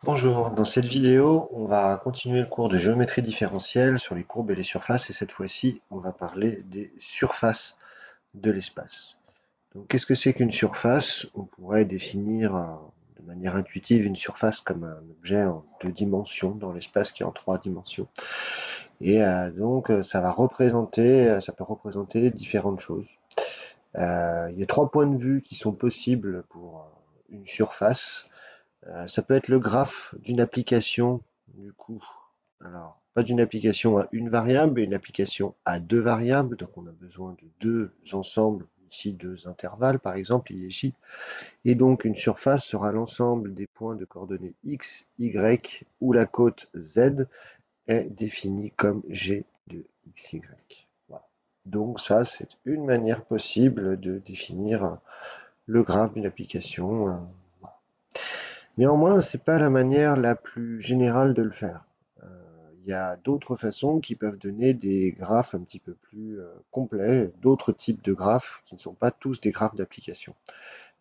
Bonjour, dans cette vidéo, on va continuer le cours de géométrie différentielle sur les courbes et les surfaces et cette fois-ci, on va parler des surfaces de l'espace. Donc, qu'est-ce que c'est qu'une surface? On pourrait définir de manière intuitive une surface comme un objet en deux dimensions dans l'espace qui est en trois dimensions. Et ça peut représenter différentes choses. Il y a trois points de vue qui sont possibles pour une surface. Ça peut être le graphe d'une application, du coup. Alors, pas d'une application à une variable, mais une application à deux variables. Donc, on a besoin de deux ensembles, ici deux intervalles, par exemple, I et J. Et donc, une surface sera l'ensemble des points de coordonnées X, Y, où la côte Z est définie comme G de XY. Voilà. Donc, ça, c'est une manière possible de définir le graphe d'une application. Néanmoins, c'est pas la manière la plus générale de le faire. Il y a d'autres façons qui peuvent donner des graphes un petit peu plus complets, d'autres types de graphes qui ne sont pas tous des graphes d'application.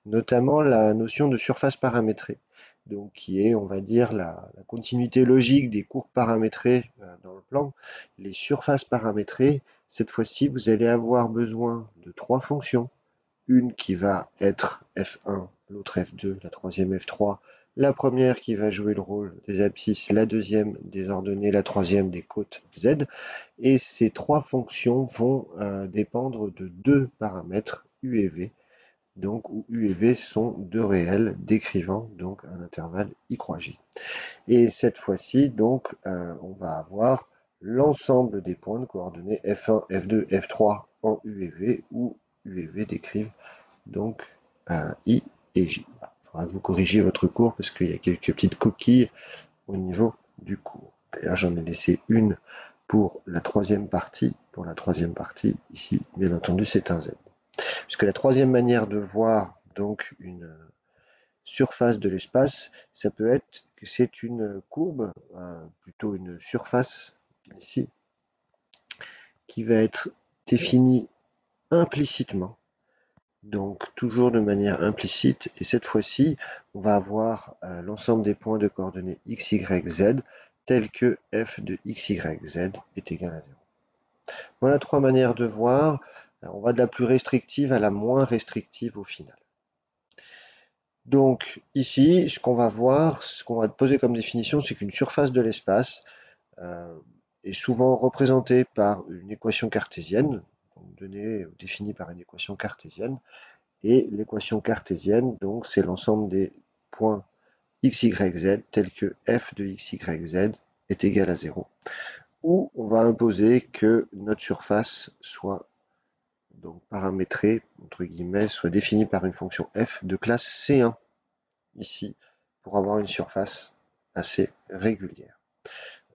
Notamment la notion de surface paramétrée, donc qui est, on va dire, la continuité logique des courbes paramétrées dans le plan. Les surfaces paramétrées, cette fois-ci, vous allez avoir besoin de trois fonctions. Une qui va être F1, l'autre F2, la troisième F3, la première qui va jouer le rôle des abscisses, la deuxième des ordonnées, la troisième des côtes Z. Et ces trois fonctions vont dépendre de deux paramètres U et V, donc où U et V sont deux réels décrivant donc un intervalle I croix J. Et cette fois-ci, donc, on va avoir l'ensemble des points de coordonnées F1, F2, F3 en U et V, où U et V décrivent donc I et J. Il faudra que vous corrigiez votre cours parce qu'il y a quelques petites coquilles au niveau du cours. D'ailleurs, j'en ai laissé une pour la troisième partie. Pour la troisième partie, ici, bien entendu, c'est un Z. Puisque la troisième manière de voir donc une surface de l'espace, ça peut être que c'est une courbe, plutôt une surface ici, qui va être définie implicitement. Donc toujours de manière implicite, et cette fois-ci, on va avoir l'ensemble des points de coordonnées x, y, z, tels que f de x, y, z est égal à 0. Voilà trois manières de voir. On va de la plus restrictive à la moins restrictive au final. Donc ici, ce qu'on va voir, ce qu'on va poser comme définition, c'est qu'une surface de l'espace est souvent représentée par une équation cartésienne, donc donnée ou définie par une équation cartésienne. Et l'équation cartésienne, donc, c'est l'ensemble des points x, y, z tels que f de x, y, z est égal à 0. Où on va imposer que notre surface soit donc paramétrée, entre guillemets, soit définie par une fonction f de classe C1, ici, pour avoir une surface assez régulière.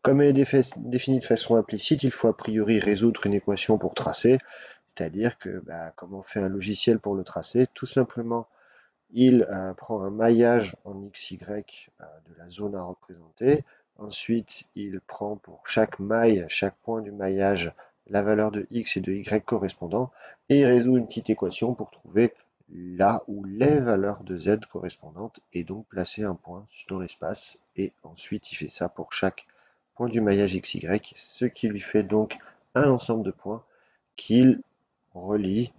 Comme elle est définie de façon implicite, il faut a priori résoudre une équation pour tracer, c'est-à-dire que, comme on fait un logiciel pour le tracer, tout simplement, il prend un maillage en XY de la zone à représenter. Ensuite, il prend pour chaque maille, chaque point du maillage, la valeur de X et de Y correspondant, et il résout une petite équation pour trouver là ou les valeurs de Z correspondantes, et donc placer un point dans l'espace. Et ensuite, il fait ça pour chaque point du maillage XY, ce qui lui fait donc un ensemble de points qu'il relie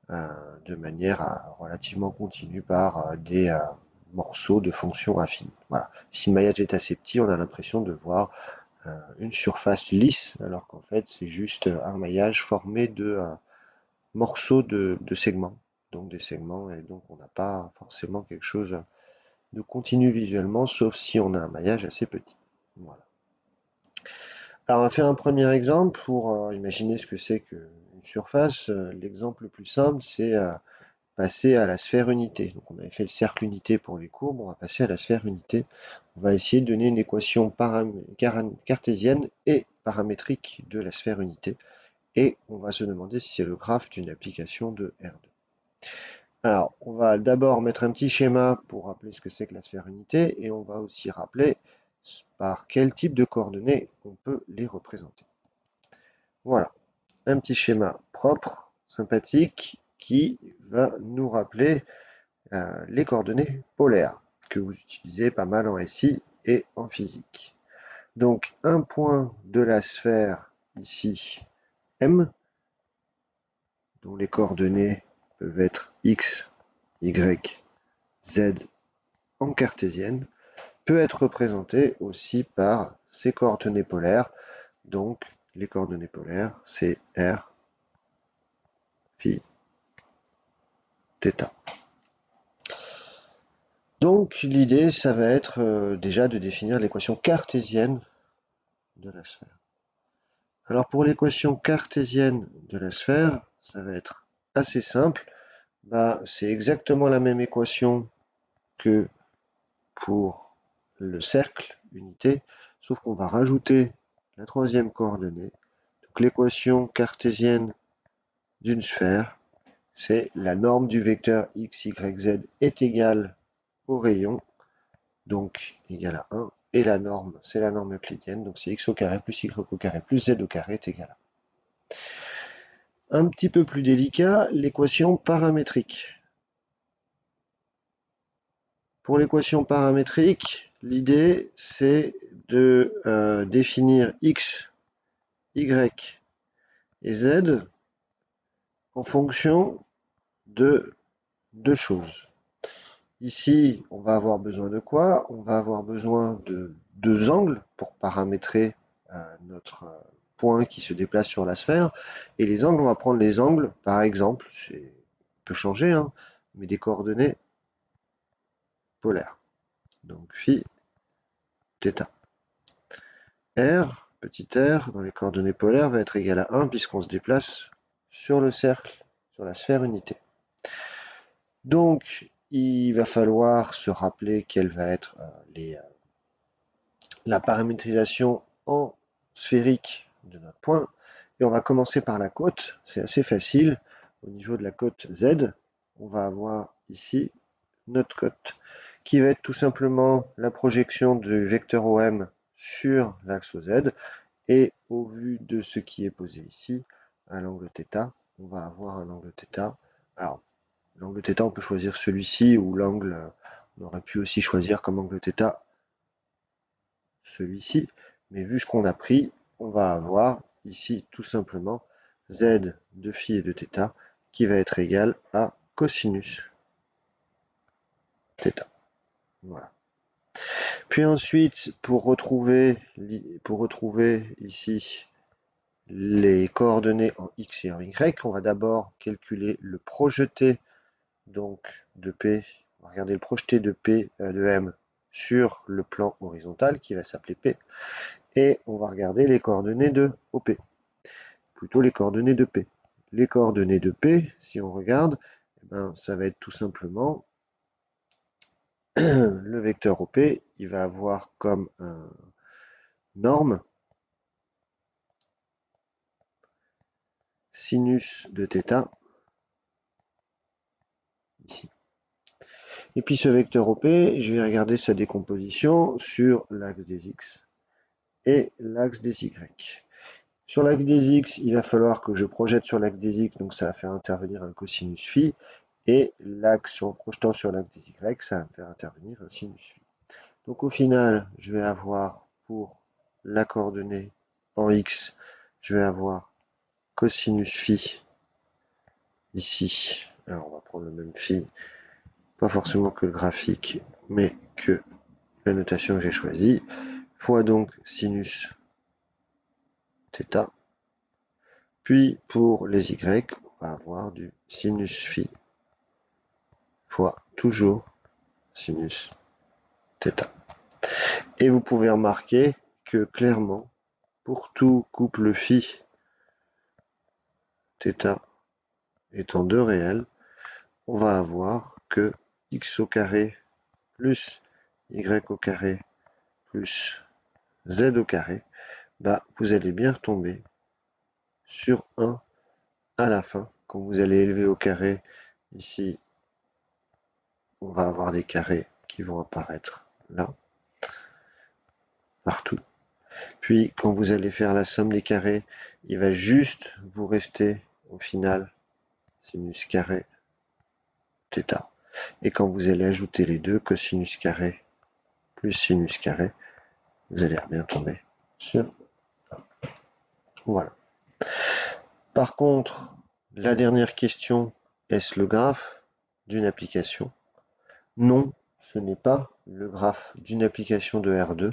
de manière relativement continue par des morceaux de fonctions affines. Voilà. Si le maillage est assez petit, on a l'impression de voir une surface lisse, alors qu'en fait c'est juste un maillage formé de morceaux de segments. Donc des segments, et donc on n'a pas forcément quelque chose de continu visuellement, sauf si on a un maillage assez petit. Voilà. Alors on va faire un premier exemple pour imaginer ce que c'est qu'une surface. L'exemple le plus simple, c'est passer à la sphère unité. Donc on avait fait le cercle unité pour les courbes, on va passer à la sphère unité. On va essayer de donner une équation cartésienne et paramétrique de la sphère unité. Et on va se demander si c'est le graphe d'une application de R2. Alors, on va d'abord mettre un petit schéma pour rappeler ce que c'est que la sphère unité, et on va aussi rappeler par quel type de coordonnées on peut les représenter. Voilà, un petit schéma propre, sympathique, qui va nous rappeler les coordonnées polaires que vous utilisez pas mal en SI et en physique. Donc un point de la sphère ici, M, dont les coordonnées peuvent être x, y, z en cartésienne, peut être représenté aussi par ses coordonnées polaires. Donc les coordonnées polaires, c'est r, phi, θ. Donc l'idée, ça va être déjà de définir l'équation cartésienne de la sphère. Alors pour l'équation cartésienne de la sphère, ça va être assez simple. C'est exactement la même équation que pour le cercle unité, sauf qu'on va rajouter la troisième coordonnée. Donc l'équation cartésienne d'une sphère, c'est la norme du vecteur x, y, z est égale au rayon, donc égale à 1, et la norme, c'est la norme euclidienne, donc c'est x au carré plus y au carré plus z au carré est égal à 1. Un petit peu plus délicat, l'équation paramétrique. Pour l'équation paramétrique, l'idée c'est de définir x, y et z en fonction de deux choses. Ici, on va avoir besoin de quoi? On va avoir besoin de deux angles pour paramétrer notre point qui se déplace sur la sphère. Et les angles, on va prendre les angles, par exemple, c'est peut changer, hein, mais des coordonnées polaires. Donc phi, θ. R, petit r, dans les coordonnées polaires, va être égal à 1 puisqu'on se déplace sur le cercle, sur la sphère unité. Donc, il va falloir se rappeler quelle va être la paramétrisation en sphérique de notre point. Et on va commencer par la côte, c'est assez facile. Au niveau de la côte Z, on va avoir ici notre côte, qui va être tout simplement la projection du vecteur OM sur l'axe OZ. Et au vu de ce qui est posé ici, à l'angle θ, on va avoir un angle θ. Alors, l'angle θ, on peut choisir celui-ci, ou l'angle, on aurait pu aussi choisir comme angle θ celui-ci, mais vu ce qu'on a pris, on va avoir ici tout simplement z de phi et de θ qui va être égal à cosinus θ. Voilà. Puis ensuite, pour retrouver ici les coordonnées en x et en y, on va d'abord calculer le projeté donc de P, on va regarder le projeté de P de M sur le plan horizontal qui va s'appeler P, et on va regarder les coordonnées de OP, plutôt les coordonnées de P. Les coordonnées de P, si on regarde, ça va être tout simplement le vecteur OP, il va avoir comme norme sinus de θ ici. Et puis ce vecteur OP, je vais regarder sa décomposition sur l'axe des x et l'axe des y. Sur l'axe des x, il va falloir que je projette sur l'axe des x, donc ça va faire intervenir un cosinus phi, et l'axe, en projetant sur l'axe des y, ça va me faire intervenir un sinus phi. Donc au final, je vais avoir pour la coordonnée en x, je vais avoir cosinus phi ici. Alors on va prendre le même phi, pas forcément que le graphique, mais que la notation que j'ai choisie, fois donc sinus θ. Puis pour les y, on va avoir du sinus phi fois toujours sinus θ. Et vous pouvez remarquer que clairement, pour tout couple phi θ étant 2 réels, on va avoir que x au carré plus y au carré plus z au carré, vous allez bien retomber sur 1 à la fin. Quand vous allez élever au carré, ici, on va avoir des carrés qui vont apparaître là, partout. Puis, quand vous allez faire la somme des carrés, il va juste vous rester, au final, sinus carré θ. Et quand vous allez ajouter les deux, cosinus carré plus sinus carré, vous allez bien tomber sur 1. Voilà. Par contre, la dernière question, est-ce le graphe d'une application? Non, ce n'est pas le graphe d'une application de R2,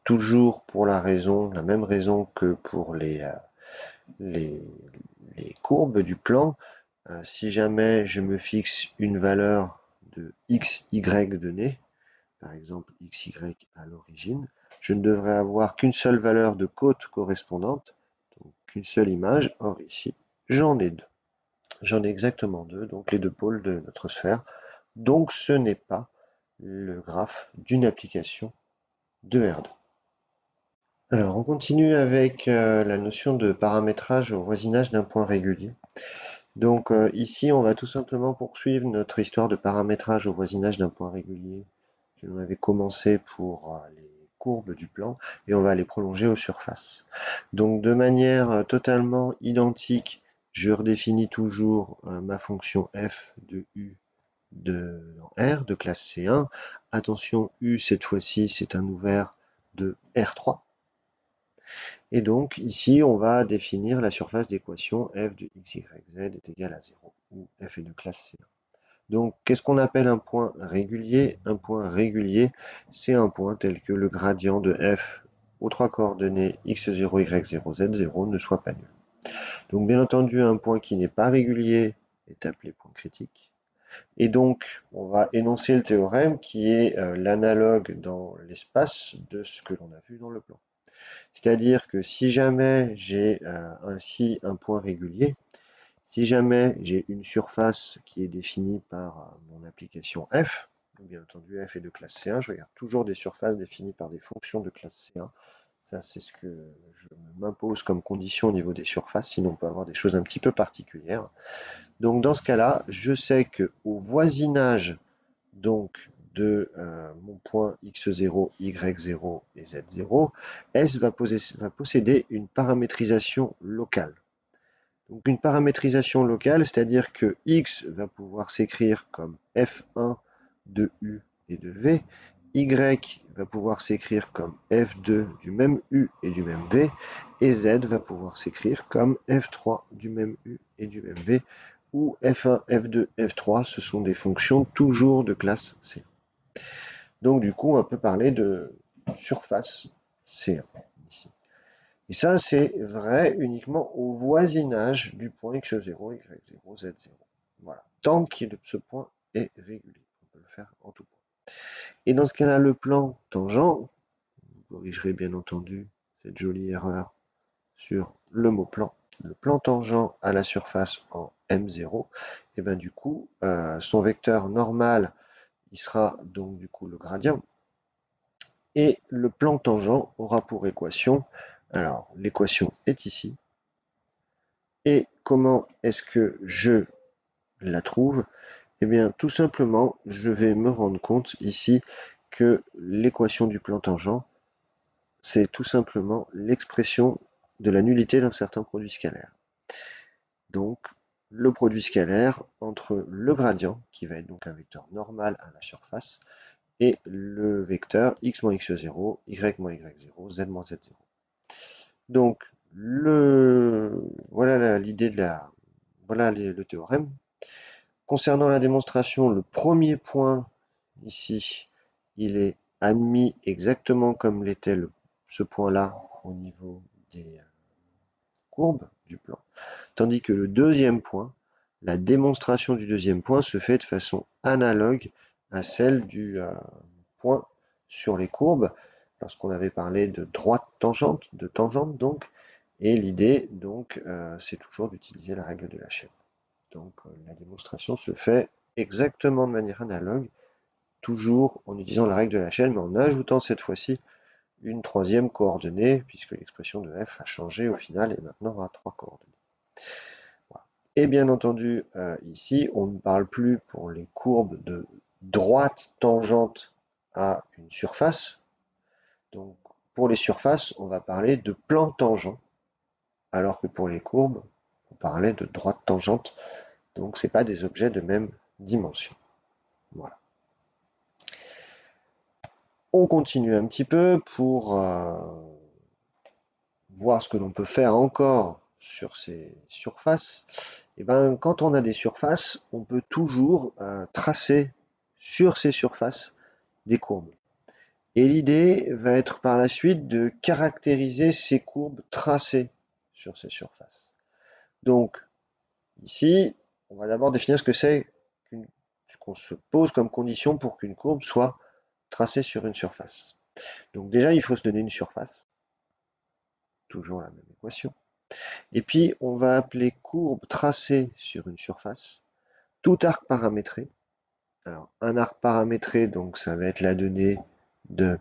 toujours pour la même raison que pour les courbes du plan. Si jamais je me fixe une valeur de x, y donné, par exemple x, y à l'origine, je ne devrais avoir qu'une seule valeur de côte correspondante, donc qu'une seule image. Or ici, j'en ai deux. J'en ai exactement deux, donc les deux pôles de notre sphère. Donc ce n'est pas le graphe d'une application de R2. Alors on continue avec la notion de paramétrage au voisinage d'un point régulier. Donc ici, on va tout simplement poursuivre notre histoire de paramétrage au voisinage d'un point régulier que l'on avait commencé pour les courbes du plan, et on va les prolonger aux surfaces. Donc de manière totalement identique, je redéfinis toujours ma fonction f de u de R de classe C1. Attention, U cette fois-ci c'est un ouvert de R3. Et donc ici on va définir la surface d'équation f de x, y, z est égal à 0, où f est de classe C1. Donc qu'est-ce qu'on appelle un point régulier? Un point régulier, c'est un point tel que le gradient de f aux trois coordonnées x0, y0, z0 ne soit pas nul. Donc bien entendu, un point qui n'est pas régulier est appelé point critique. Et donc, on va énoncer le théorème qui est l'analogue dans l'espace de ce que l'on a vu dans le plan. C'est-à-dire que si jamais j'ai ainsi un point régulier, si jamais j'ai une surface qui est définie par mon application f, bien entendu f est de classe C1, je regarde toujours des surfaces définies par des fonctions de classe C1. Ça, c'est ce que je m'impose comme condition au niveau des surfaces, sinon on peut avoir des choses un petit peu particulières. Donc dans ce cas-là, je sais qu'au voisinage donc, de mon point x0, y0 et z0, S va posséder une paramétrisation locale. Donc une paramétrisation locale, c'est-à-dire que x va pouvoir s'écrire comme f1 de u et de v, y va pouvoir s'écrire comme f2 du même u et du même v, et z va pouvoir s'écrire comme f3 du même u et du même v, où f1, f2, f3, ce sont des fonctions toujours de classe C1. Donc du coup, on peut parler de surface C1 ici. Et ça, c'est vrai uniquement au voisinage du point x0, y0, z0. Voilà. Tant que ce point est régulier. On peut le faire en tout point. Et dans ce cas-là, le plan tangent, vous corrigerez bien entendu cette jolie erreur sur le mot plan. Le plan tangent à la surface en M0, et bien du coup, son vecteur normal, il sera donc du coup le gradient. Et le plan tangent aura pour équation, alors l'équation est ici, et comment est-ce que je la trouve? Eh bien tout simplement, je vais me rendre compte ici que l'équation du plan tangent, c'est tout simplement l'expression de la nullité d'un certain produit scalaire. Donc le produit scalaire entre le gradient, qui va être donc un vecteur normal à la surface, et le vecteur x moins x0, y moins y0, z moins z0. Donc, voilà l'idée voilà le théorème. Concernant la démonstration, le premier point ici, il est admis exactement comme l'était ce point-là au niveau des courbes du plan. Tandis que le deuxième point, la démonstration du deuxième point se fait de façon analogue à celle du point sur les courbes, lorsqu'on avait parlé de droite tangente, de tangente donc, et l'idée donc c'est toujours d'utiliser la règle de la chaîne. Donc la démonstration se fait exactement de manière analogue, toujours en utilisant la règle de la chaîne, mais en ajoutant cette fois-ci une troisième coordonnée, puisque l'expression de f a changé au final et maintenant a 3 coordonnées. Voilà. Et bien entendu, ici, on ne parle plus pour les courbes de droite tangente à une surface. Donc, pour les surfaces, on va parler de plan tangent, alors que pour les courbes, on parlait de droite tangente. Donc, ce n'est pas des objets de même dimension. Voilà. On continue un petit peu pour voir ce que l'on peut faire encore sur ces surfaces. Et ben, quand on a des surfaces, on peut toujours tracer sur ces surfaces des courbes. Et l'idée va être par la suite de caractériser ces courbes tracées sur ces surfaces. Donc, ici, on va d'abord définir ce que c'est ce qu'on se pose comme condition pour qu'une courbe soit tracée sur une surface. Donc déjà, il faut se donner une surface, toujours la même équation. Et puis, on va appeler courbe tracée sur une surface tout arc paramétré. Alors, un arc paramétré, donc ça va être la donnée de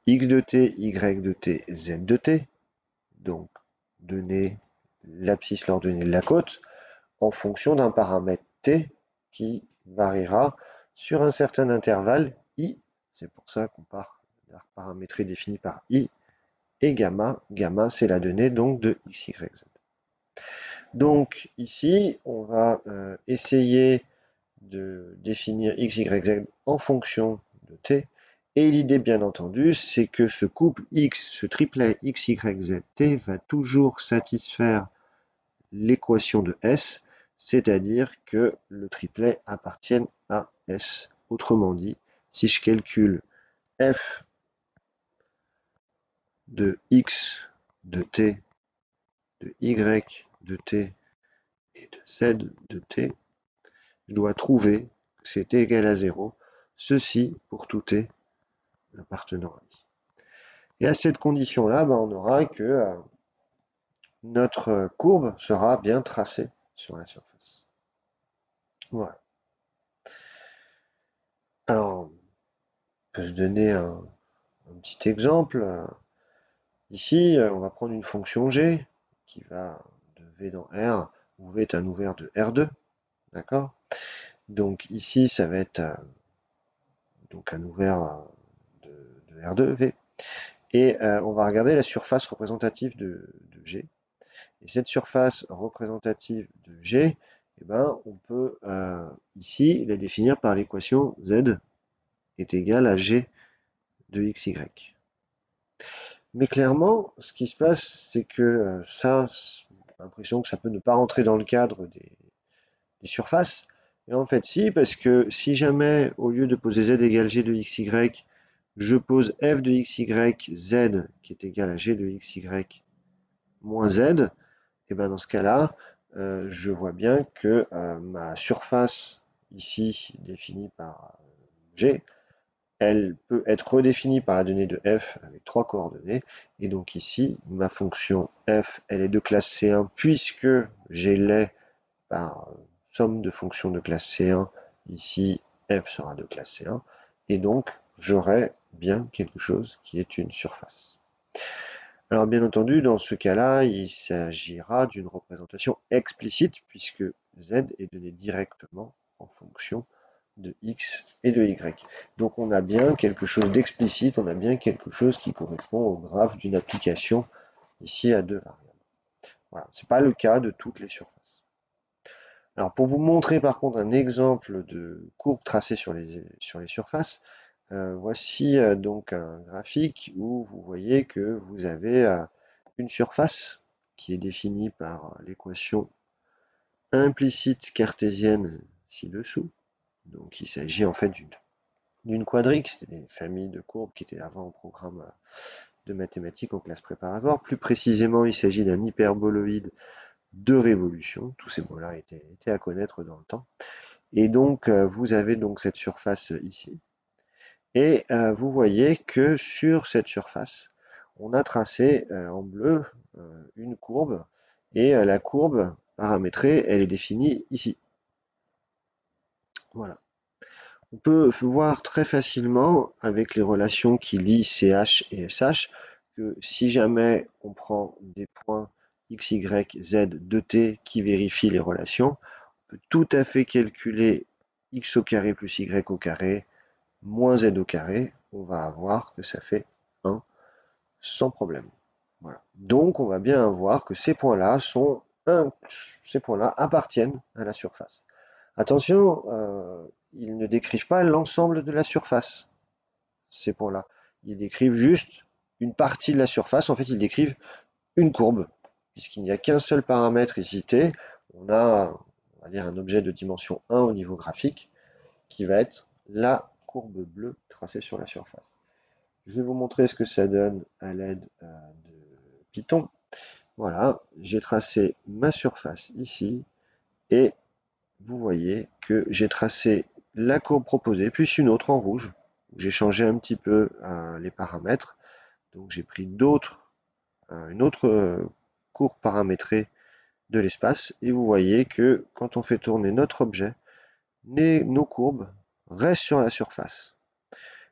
x de t, y de t, z de t. Donc, donner l'abscisse l'ordonnée de la côte en fonction d'un paramètre t qui variera sur un certain intervalle i. C'est pour ça qu'on part d'arc paramétré défini par i et gamma. Gamma, c'est la donnée donc de x, y, z. Donc ici, on va essayer de définir x, y, z en fonction de t. Et l'idée, bien entendu, c'est que ce couple x, ce triplet x, y, z, t va toujours satisfaire l'équation de S, c'est-à-dire que le triplet appartienne à S. Autrement dit, si je calcule f de x de t, de y de t et de z de t, je dois trouver que c'est t égal à 0, ceci pour tout t appartenant à i. Et à cette condition-là, on aura que notre courbe sera bien tracée sur la surface. Voilà. Alors, on peut se donner un petit exemple. Ici, on va prendre une fonction g qui va de v dans R, où v est un ouvert de R2. D'accord? Donc ici, ça va être donc un ouvert de R2, V. Et on va regarder la surface représentative de G. Et cette surface représentative de G, eh ben, on peut ici la définir par l'équation Z est égale à G de XY. Mais clairement, ce qui se passe, c'est que ça, j'ai l'impression que ça peut ne pas rentrer dans le cadre des surfaces. Et en fait, si, parce que si jamais, au lieu de poser Z égale G de XY, je pose F de XY, Z qui est égal à G de XY moins Z, et bien dans ce cas-là, je vois bien que ma surface ici définie par G, elle peut être redéfinie par la donnée de f avec 3 coordonnées. Et donc ici, ma fonction f, elle est de classe C1 puisque j'ai l'ai par somme de fonctions de classe C1. Ici, f sera de classe C1. Et donc, j'aurai bien quelque chose qui est une surface. Alors bien entendu, dans ce cas-là, il s'agira d'une représentation explicite puisque z est donné directement en fonction de x et de y. Donc on a bien quelque chose d'explicite, on a bien quelque chose qui correspond au graphe d'une application ici à deux variables. Voilà, ce n'est pas le cas de toutes les surfaces. Alors pour vous montrer par contre un exemple de courbe tracée sur les surfaces, voici donc un graphique où vous voyez que vous avez une surface qui est définie par l'équation implicite cartésienne ci-dessous. Donc il s'agit en fait d'une quadrique, c'était des familles de courbes qui étaient avant au programme de mathématiques en classe préparatoire. Plus précisément, il s'agit d'un hyperboloïde de révolution. Tous ces mots-là étaient à connaître dans le temps. Et donc, vous avez donc cette surface ici. Et vous voyez que sur cette surface, on a tracé en bleu une courbe. Et la courbe paramétrée, elle est définie ici. Voilà. On peut voir très facilement, avec les relations qui lient CH et SH, que si jamais on prend des points x, y, z de t qui vérifient les relations, on peut tout à fait calculer x au carré plus y au carré moins z au carré. On va avoir que ça fait 1 sans problème. Voilà. Donc on va bien voir que ces points-là appartiennent à la surface. Attention, ils ne décrivent pas l'ensemble de la surface, ces points-là. ils décrivent juste une partie de la surface. En fait, ils décrivent une courbe, puisqu'il n'y a qu'un seul paramètre ici t. On a, on va dire, un objet de dimension 1 au niveau graphique, qui va être la courbe bleue tracée sur la surface. Je vais vous montrer ce que ça donne à l'aide de Python. Voilà, j'ai tracé ma surface ici, et vous voyez que j'ai tracé la courbe proposée, puis une autre en rouge. J'ai changé un petit peu les paramètres. Donc j'ai pris une autre courbe paramétrée de l'espace, et vous voyez que quand on fait tourner notre objet, nos courbes restent sur la surface.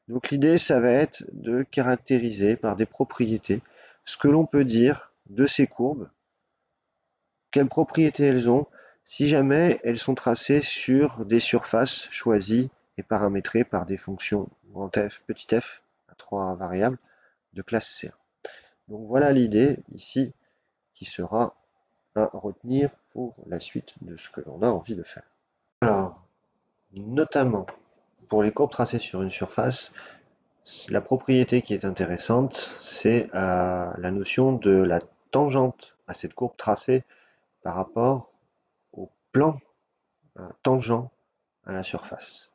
Donc l'idée, ça va être de caractériser par des propriétés ce que l'on peut dire de ces courbes, quelles propriétés elles ont, si jamais elles sont tracées sur des surfaces choisies et paramétrées par des fonctions grand F, petit f, à 3 variables, de classe C1. Donc voilà l'idée ici qui sera à retenir pour la suite de ce que l'on a envie de faire. Alors, notamment pour les courbes tracées sur une surface, la propriété qui est intéressante, c'est la notion de la tangente à cette courbe tracée par rapport au plan tangent à la surface.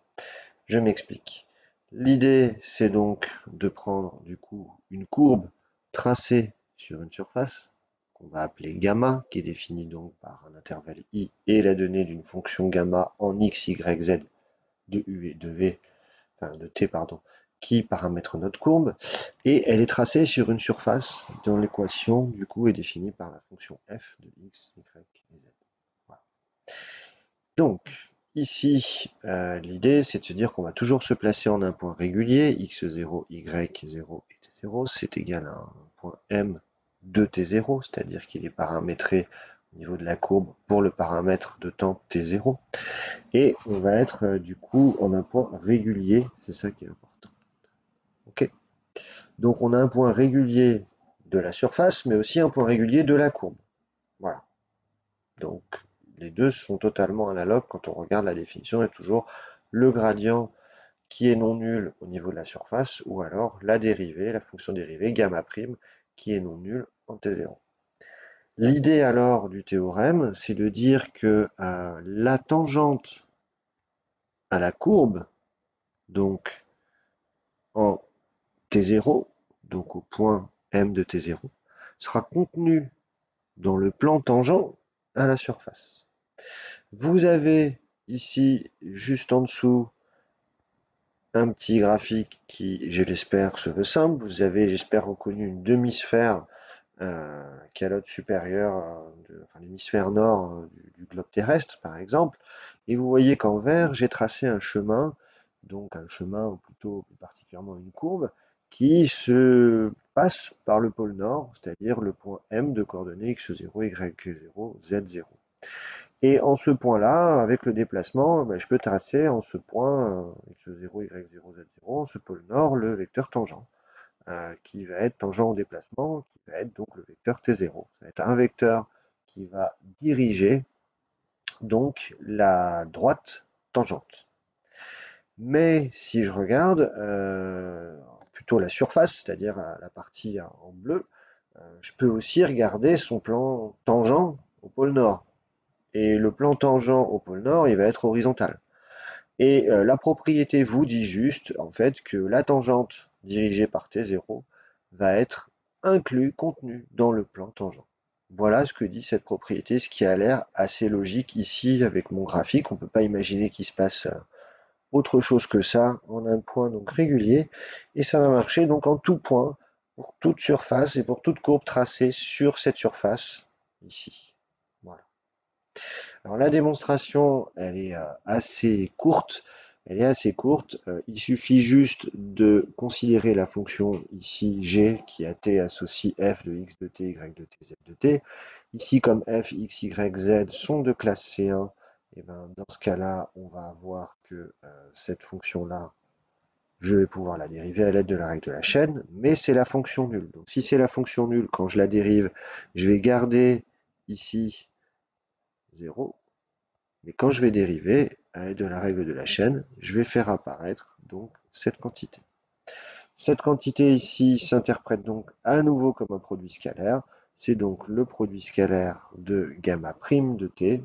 Je m'explique. L'idée, c'est donc de prendre du coup une courbe tracée sur une surface qu'on va appeler gamma, qui est définie donc par un intervalle i et la donnée d'une fonction gamma en x, y, z de u et de v, enfin de t pardon, qui paramètre notre courbe, et elle est tracée sur une surface dont l'équation du coup est définie par la fonction f de x, y et z. Voilà. Donc, ici, l'idée, c'est de se dire qu'on va toujours se placer en un point régulier, x0, y0 et t0, c'est égal à un point m de t0, c'est-à-dire qu'il est paramétré au niveau de la courbe pour le paramètre de temps t0, et on va être du coup en un point régulier, c'est ça qui est important. Ok. Donc on a un point régulier de la surface, mais aussi un point régulier de la courbe. Voilà. Donc les deux sont totalement analogues quand on regarde la définition, et toujours le gradient qui est non nul au niveau de la surface, ou alors la dérivée, la fonction dérivée gamma prime, qui est non nulle en T0. L'idée alors du théorème, c'est de dire que la tangente à la courbe, donc en T0, donc au point M de T0, sera contenue dans le plan tangent à la surface. Vous avez ici, juste en dessous, un petit graphique qui, je l'espère, se veut simple. Vous avez, j'espère, reconnu une demi-sphère calotte supérieure, enfin l'hémisphère nord du globe terrestre, par exemple. Et vous voyez qu'en vert, j'ai tracé un chemin, donc un chemin, ou plutôt plus particulièrement une courbe, qui se passe par le pôle nord, c'est-à-dire le point M de coordonnées x0, y0, z0. Et en ce point-là, avec le déplacement, ben, je peux tracer en ce point x0, y0, z0, en ce pôle nord, le vecteur tangent, qui va être tangent au déplacement, qui va être donc le vecteur t0. Ça va être un vecteur qui va diriger donc la droite tangente. Mais si je regarde plutôt la surface, c'est-à-dire la partie en bleu, je peux aussi regarder son plan tangent au pôle nord. Et le plan tangent au pôle nord, il va être horizontal. Et la propriété vous dit juste, en fait, que la tangente dirigée par T0 va être inclus, contenu dans le plan tangent. Voilà ce que dit cette propriété, ce qui a l'air assez logique ici avec mon graphique. On ne peut pas imaginer qu'il se passe autre chose que ça en un point donc régulier. Et ça va marcher donc en tout point, pour toute surface et pour toute courbe tracée sur cette surface ici. Voilà. Alors la démonstration, elle est assez courte. Il suffit juste de considérer la fonction ici g qui a t associe f de x de t, y de t, z de t. Ici, comme f, x, y, z sont de classe C1, et ben, dans ce cas-là, on va avoir que cette fonction-là, je vais pouvoir la dériver à l'aide de la règle de la chaîne, mais c'est la fonction nulle. Donc si c'est la fonction nulle, quand je la dérive, je vais garder ici 0. Mais quand je vais dériver, à l'aide de la règle de la chaîne, je vais faire apparaître donc cette quantité. Cette quantité ici s'interprète donc à nouveau comme un produit scalaire. C'est donc le produit scalaire de gamma prime de t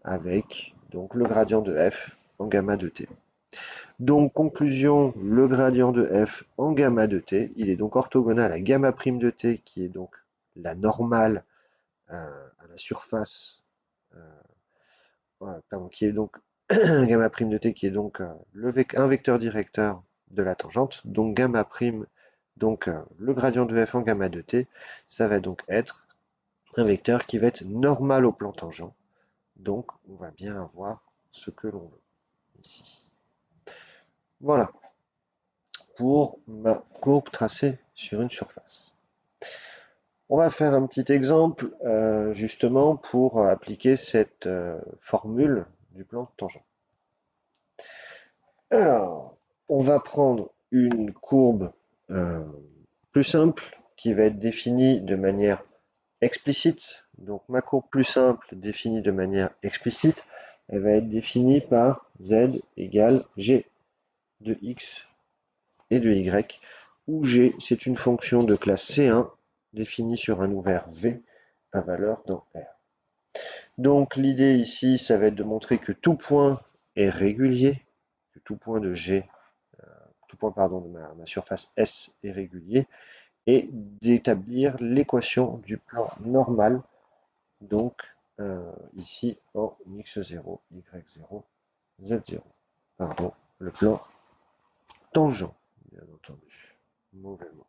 avec donc le gradient de f en gamma de t. Donc, conclusion, le gradient de f en gamma de t, il est donc orthogonal à gamma prime de t, qui est donc la normale à la surface, pardon, qui est donc gamma prime de t, qui est donc un vecteur directeur de la tangente, donc gamma prime, donc le gradient de f en gamma de t, ça va donc être un vecteur qui va être normal au plan tangent. Donc, on va bien avoir ce que l'on veut ici. Voilà pour ma courbe tracée sur une surface. On va faire un petit exemple justement pour appliquer cette formule du plan tangent. Alors, on va prendre une courbe plus simple qui va être définie de manière explicite. Donc ma courbe plus simple définie de manière explicite, elle va être définie par z égale g de x et de y, où g c'est une fonction de classe C1 définie sur un ouvert V à valeur dans R. Donc l'idée ici, ça va être de montrer que tout point est régulier, que tout point de G, tout point pardon, de ma surface S est régulier, et d'établir l'équation du plan normal, donc ici en x0, y0, z0. Pardon, le plan tangent, bien entendu. Mauvais mot.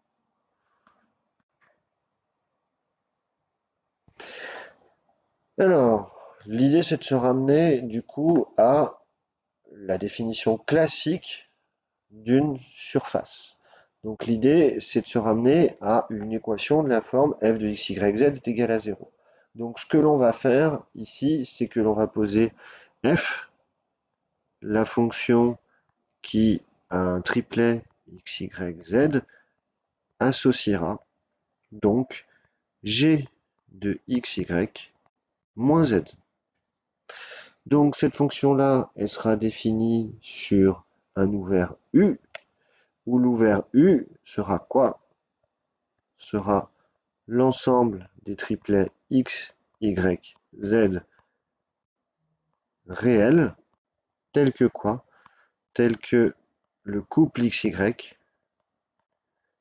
Alors, l'idée c'est de se ramener du coup à la définition classique d'une surface. Donc l'idée c'est de se ramener à une équation de la forme f de x, y, z est égal à 0. Donc ce que l'on va faire ici, c'est que l'on va poser f, la fonction qui a un triplet x, y, z, associera donc g de x, y moins z. Donc cette fonction-là, elle sera définie sur un ouvert U, où l'ouvert U sera quoi? Sera l'ensemble des triplets x, y, z réels, tels que quoi? Tels que le couple x, y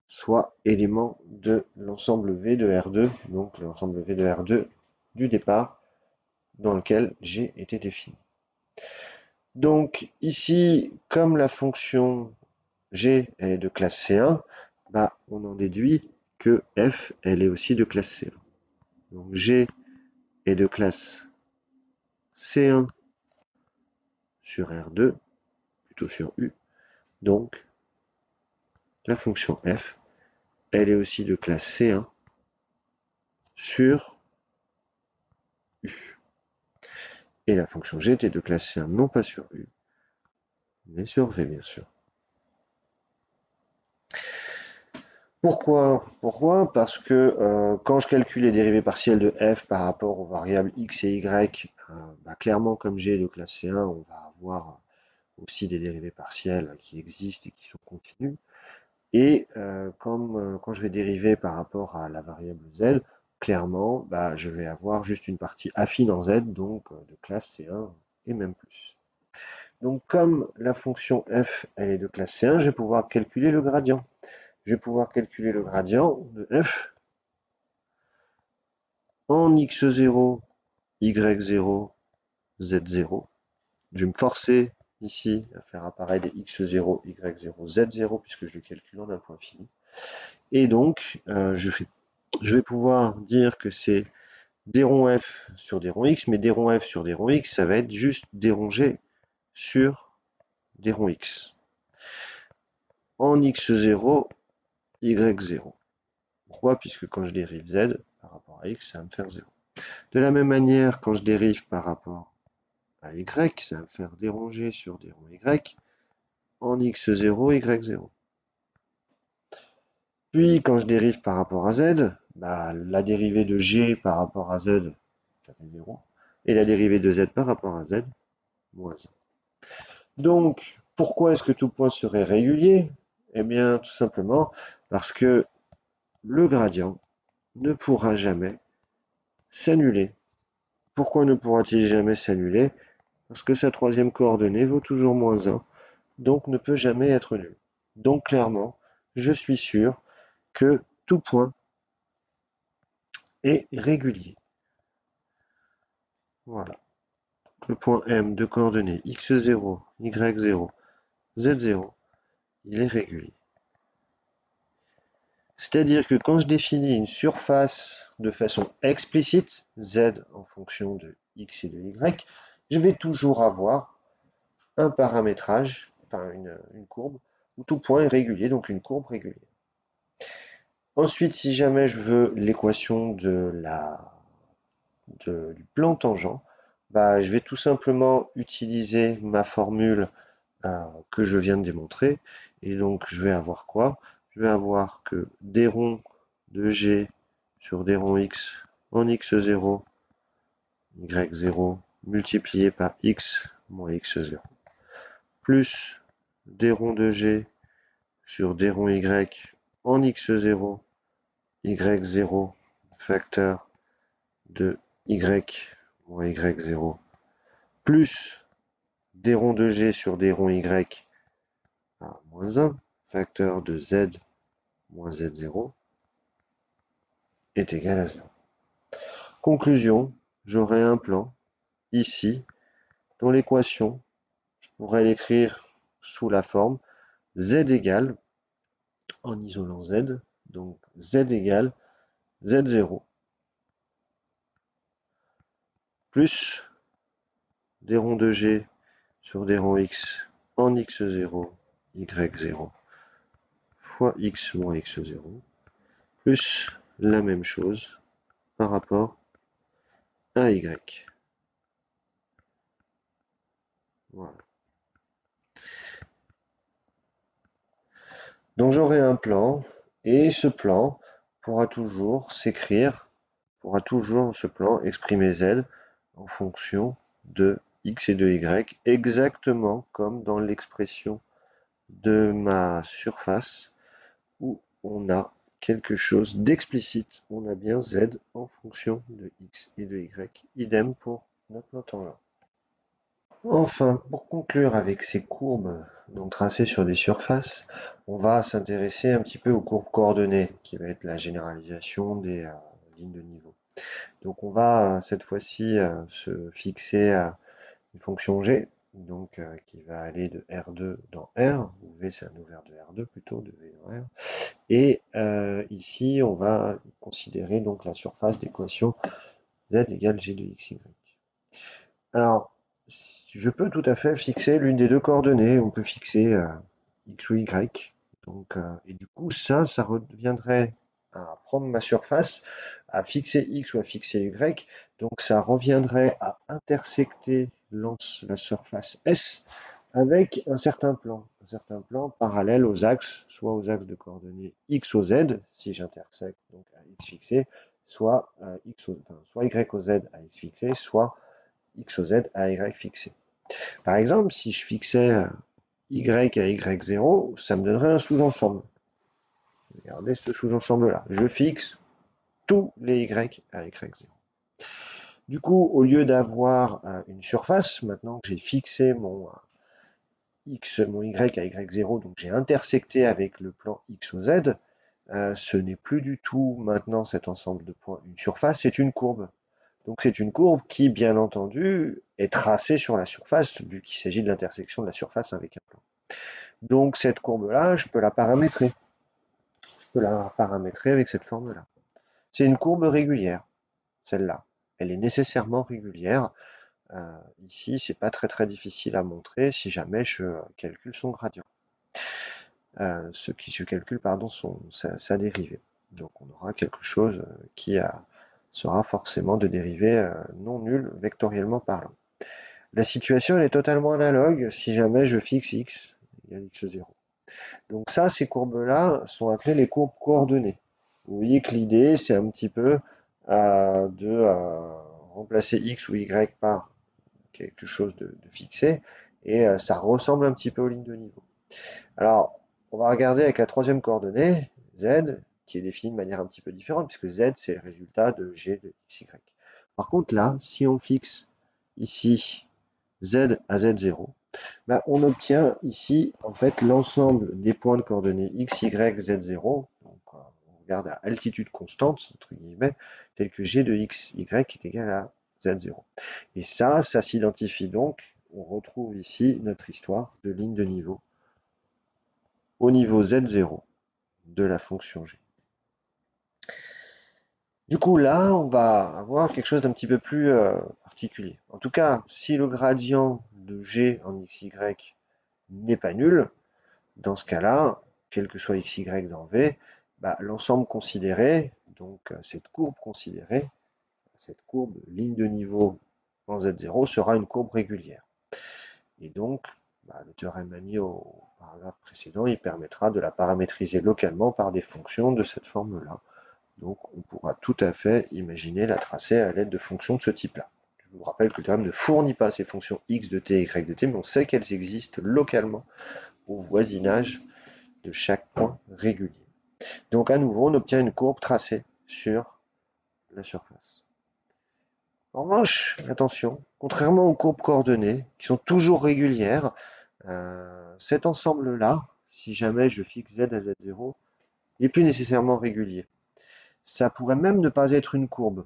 soit élément de l'ensemble V de R2, donc l'ensemble V de R2 du départ, dans lequel G était défini. Donc ici, comme la fonction G elle est de classe C1, bah, on en déduit que F elle est aussi de classe C1. Donc G est de classe C1 sur R2, plutôt sur U. Donc la fonction F elle est aussi de classe C1 sur U. Et la fonction G était de classe C1 non pas sur U, mais sur V bien sûr. Pourquoi? Parce que quand je calcule les dérivées partielles de f par rapport aux variables x et y, bah, clairement comme g est de classe C1, on va avoir aussi des dérivées partielles qui existent et qui sont continues. Et quand je vais dériver par rapport à la variable z, clairement, bah, je vais avoir juste une partie affine en z, donc de classe C1 et même plus. Donc comme la fonction f elle est de classe C1, je vais pouvoir calculer le gradient. Je vais pouvoir calculer le gradient de f en x0, y0, z0. Je vais me forcer ici à faire apparaître des x0, y0, z0 puisque je le calcule en un point fini. Et donc, je vais pouvoir dire que c'est des ronds f sur des ronds x, mais des ronds f sur des ronds x, ça va être juste des ronds g sur des ronds x. En x0, y0. Pourquoi? Puisque quand je dérive z par rapport à x, ça va me faire 0. De la même manière, quand je dérive par rapport à y, ça va me faire des ronds g sur des ronds y en x0, y0. Puis, quand je dérive par rapport à z, bah, la dérivée de g par rapport à z, ça fait 0. Et la dérivée de z par rapport à z, moins 1. Donc, pourquoi est-ce que tout point serait régulier? Eh bien, tout simplement parce que le gradient ne pourra jamais s'annuler. Pourquoi ne pourra-t-il jamais s'annuler? Parce que sa troisième coordonnée vaut toujours -1, donc ne peut jamais être nul. Donc clairement, je suis sûr que tout point est régulier. Voilà. Le point M de coordonnées x0, y0, z0, il est régulier. C'est-à-dire que quand je définis une surface de façon explicite, z en fonction de x et de y, je vais toujours avoir un paramétrage, enfin une courbe, où tout point est régulier, donc une courbe régulière. Ensuite, si jamais je veux l'équation du plan tangent, bah, je vais tout simplement utiliser ma formule que je viens de démontrer. Et donc, je vais avoir quoi? Je vais avoir que des ronds de G sur des ronds X en X0, Y0, multiplié par X moins X0, plus des ronds de G sur des ronds Y en X0, Y0, facteur de Y moins Y0, plus des ronds de G sur des ronds Y à -1, facteur de Z moins Z0 est égal à 0. Conclusion, j'aurai un plan ici dont l'équation, je pourrais l'écrire sous la forme Z égale, en isolant Z, donc Z égale Z0 plus des ronds de G sur des ronds X en X0, Y0 fois X moins X0 plus la même chose par rapport à Y. Voilà. Donc j'aurai un plan, et ce plan pourra toujours s'écrire, pourra toujours ce plan exprimer Z en fonction de X et de Y, exactement comme dans l'expression de ma surface, où on a quelque chose d'explicite, on a bien Z en fonction de X et de Y, idem pour notre plan tangent. Enfin, pour conclure avec ces courbes donc tracées sur des surfaces, on va s'intéresser un petit peu aux courbes coordonnées, qui va être la généralisation des lignes de niveau. Donc on va cette fois-ci se fixer une fonction g, donc qui va aller de R2 dans R, ou V c'est un ouvert de R2 plutôt, de V dans R. Et ici, on va considérer donc la surface d'équation z égale g de x, y. Alors, je peux tout à fait fixer l'une des deux coordonnées. On peut fixer x ou y. Donc, et du coup, ça reviendrait à prendre ma surface, à fixer x ou à fixer y. Donc, ça reviendrait à intersecter la surface S avec un certain plan parallèle aux axes, soit aux axes de coordonnées x au z, si j'intersecte donc à x fixé, soit soit y au z à x fixé, soit x au z à y fixé. Par exemple, si je fixais y à y0, ça me donnerait un sous-ensemble. Regardez ce sous-ensemble-là. Je fixe tous les y à y0. Du coup, au lieu d'avoir une surface, maintenant que j'ai fixé mon x, mon y à y0, donc j'ai intersecté avec le plan x au z, ce n'est plus du tout maintenant cet ensemble de points une surface, c'est une courbe. Donc c'est une courbe qui, bien entendu, est tracée sur la surface, vu qu'il s'agit de l'intersection de la surface avec un plan. Donc cette courbe-là, je peux la paramétrer. Je peux la paramétrer avec cette forme-là. C'est une courbe régulière, celle-là. Elle est nécessairement régulière. Ici, c'est pas très difficile à montrer si jamais je calcule son gradient. Je calcule pardon, sa dérivée. Donc on aura quelque chose qui sera forcément de dérivée non nulle vectoriellement parlant. La situation elle est totalement analogue si jamais je fixe x égale x0. Donc ça, ces courbes-là sont appelées les courbes coordonnées. Vous voyez que l'idée, c'est un petit peu de remplacer x ou y par quelque chose de fixé, et ça ressemble un petit peu aux lignes de niveau. Alors, on va regarder avec la troisième coordonnée, z, qui est définie de manière un petit peu différente, puisque z, c'est le résultat de g de xy. Par contre, là, si on fixe ici z à z0, ben, on obtient ici, en fait, l'ensemble des points de coordonnées x, y, z0, donc on regarde à altitude constante, entre guillemets, tel que g de x, y est égal à z0. Et ça s'identifie donc, on retrouve ici notre histoire de ligne de niveau au niveau z0 de la fonction g. Du coup, là, on va avoir quelque chose d'un petit peu plus particulier. En tout cas, si le gradient de g en xy n'est pas nul, dans ce cas-là, quel que soit xy dans v, bah, l'ensemble considéré, donc cette courbe considérée, cette courbe ligne de niveau en z0 sera une courbe régulière. Et donc, bah, le théorème ami au paragraphe précédent, il permettra de la paramétriser localement par des fonctions de cette forme-là. Donc, on pourra tout à fait imaginer la tracer à l'aide de fonctions de ce type-là. Je vous rappelle que le théorème ne fournit pas ces fonctions x de t, y de t, mais on sait qu'elles existent localement au voisinage de chaque point régulier. Donc, à nouveau, on obtient une courbe tracée sur la surface. En revanche, attention, contrairement aux courbes coordonnées, qui sont toujours régulières, cet ensemble-là, si jamais je fixe z à z0, n'est plus nécessairement régulier. Ça pourrait même ne pas être une courbe.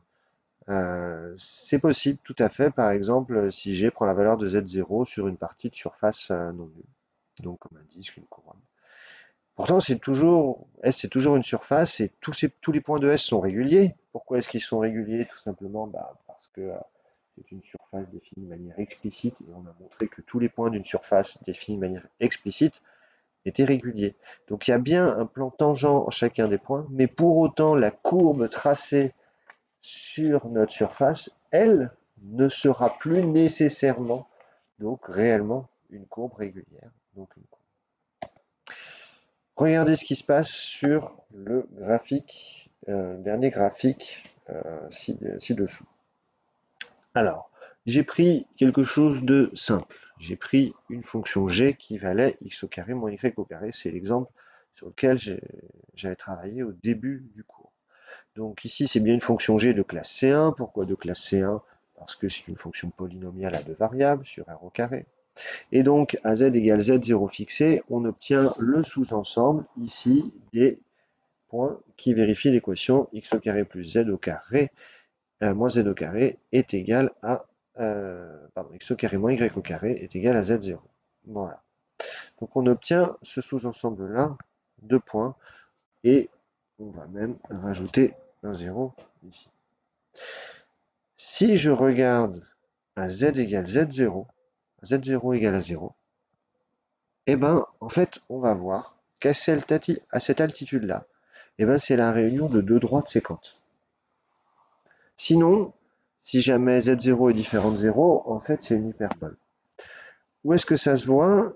C'est possible tout à fait, par exemple, si g prend la valeur de z0 sur une partie de surface non nulle, donc comme un disque, une couronne. Pourtant, S c'est toujours une surface et tous les points de S sont réguliers. Pourquoi est-ce qu'ils sont réguliers? Tout simplement parce que c'est une surface définie de manière explicite et on a montré que tous les points d'une surface définie de manière explicite étaient réguliers. Donc il y a bien un plan tangent en chacun des points, mais pour autant la courbe tracée sur notre surface, elle, ne sera plus nécessairement, donc réellement, une courbe régulière. Donc une courbe. Regardez ce qui se passe sur le graphique, dernier graphique ci-dessous. Alors, j'ai pris quelque chose de simple. J'ai pris une fonction g qui valait x au carré moins y au carré. C'est l'exemple sur lequel j'avais travaillé au début du cours. Donc ici, c'est bien une fonction g de classe C1. Pourquoi de classe C1? Parce que c'est une fonction polynomiale à deux variables sur R au carré. Et donc, à z égale z0 fixé, on obtient le sous-ensemble ici des points qui vérifient l'équation x au carré plus z au carré moins z au carré est égal à x au carré moins y au carré est égal à z0. Voilà. Donc on obtient ce sous-ensemble-là de points et on va même rajouter un 0 ici. Si je regarde à z égale z0, z0 égale à 0, et ben en fait on va voir qu'à cette altitude-là, et ben c'est la réunion de deux droites séquentes. Sinon, si jamais z0 est différent de 0, en fait c'est une hyperbole. Où est-ce que ça se voit?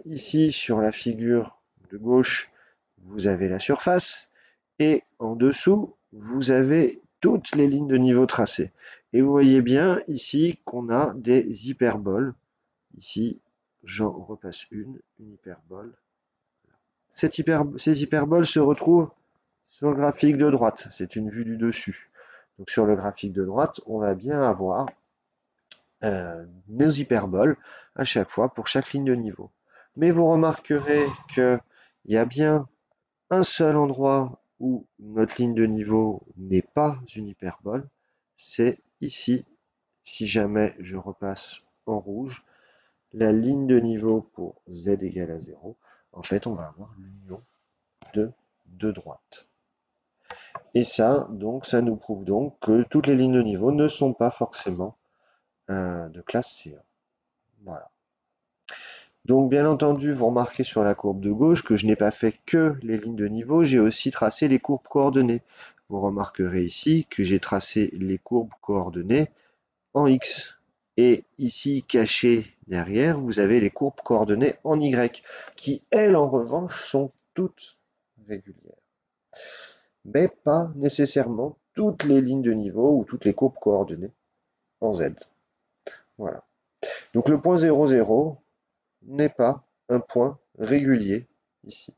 Ici sur la figure de gauche, vous avez la surface et en dessous, vous avez toutes les lignes de niveau tracées. Et vous voyez bien ici qu'on a des hyperboles. Ici, j'en repasse une hyperbole. Ces hyperboles se retrouvent sur le graphique de droite. C'est une vue du dessus. Donc sur le graphique de droite, on va bien avoir nos hyperboles à chaque fois pour chaque ligne de niveau. Mais vous remarquerez qu'il y a bien un seul endroit où notre ligne de niveau n'est pas une hyperbole, c'est ici. Si jamais je repasse en rouge, la ligne de niveau pour z égale à 0, en fait on va avoir l'union de deux droites. Et ça, donc, ça nous prouve donc que toutes les lignes de niveau ne sont pas forcément de classe C1. Voilà. Donc, bien entendu, vous remarquez sur la courbe de gauche que je n'ai pas fait que les lignes de niveau, j'ai aussi tracé les courbes coordonnées. Vous remarquerez ici que j'ai tracé les courbes coordonnées en X. Et ici, caché derrière, vous avez les courbes coordonnées en Y, qui, elles, en revanche, sont toutes régulières. Mais pas nécessairement toutes les lignes de niveau ou toutes les courbes coordonnées en Z. Voilà. Donc le point 0, 0 n'est pas un point régulier ici.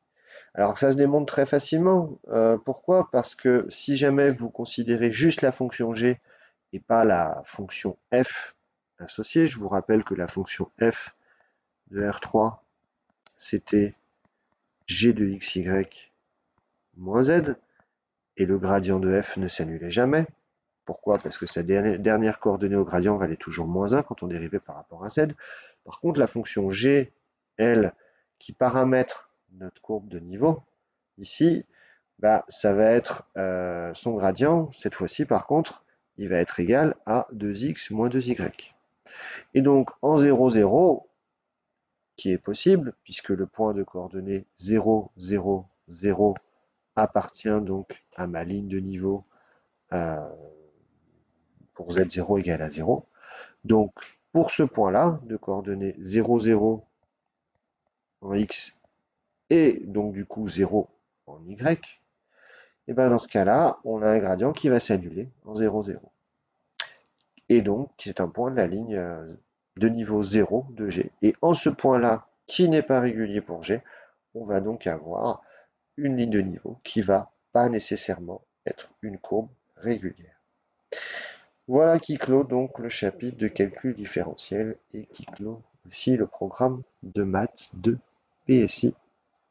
Alors ça se démontre très facilement. Pourquoi? Parce que si jamais vous considérez juste la fonction g et pas la fonction f associée, je vous rappelle que la fonction f de R3, c'était g de xy moins z, et le gradient de f ne s'annulait jamais. Pourquoi? Parce que sa dernière coordonnée au gradient valait toujours moins 1 quand on dérivait par rapport à z. Par contre, la fonction g, elle, qui paramètre notre courbe de niveau, ici, bah, ça va être son gradient, cette fois-ci, par contre, il va être égal à 2x moins 2y. Et donc, en 0, 0, qui est possible, puisque le point de coordonnées 0, 0, 0 appartient donc à ma ligne de niveau pour z0 égale à 0. Donc, pour ce point-là, de coordonnées 0, 0 en x et donc du coup 0 en y, et bien dans ce cas-là, on a un gradient qui va s'annuler en 0, 0. Et donc, c'est un point de la ligne de niveau 0 de G. Et en ce point-là, qui n'est pas régulier pour G, on va donc avoir une ligne de niveau qui ne va pas nécessairement être une courbe régulière. Voilà qui clôt donc le chapitre de calcul différentiel et qui clôt aussi le programme de maths de PSI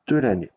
de l'année.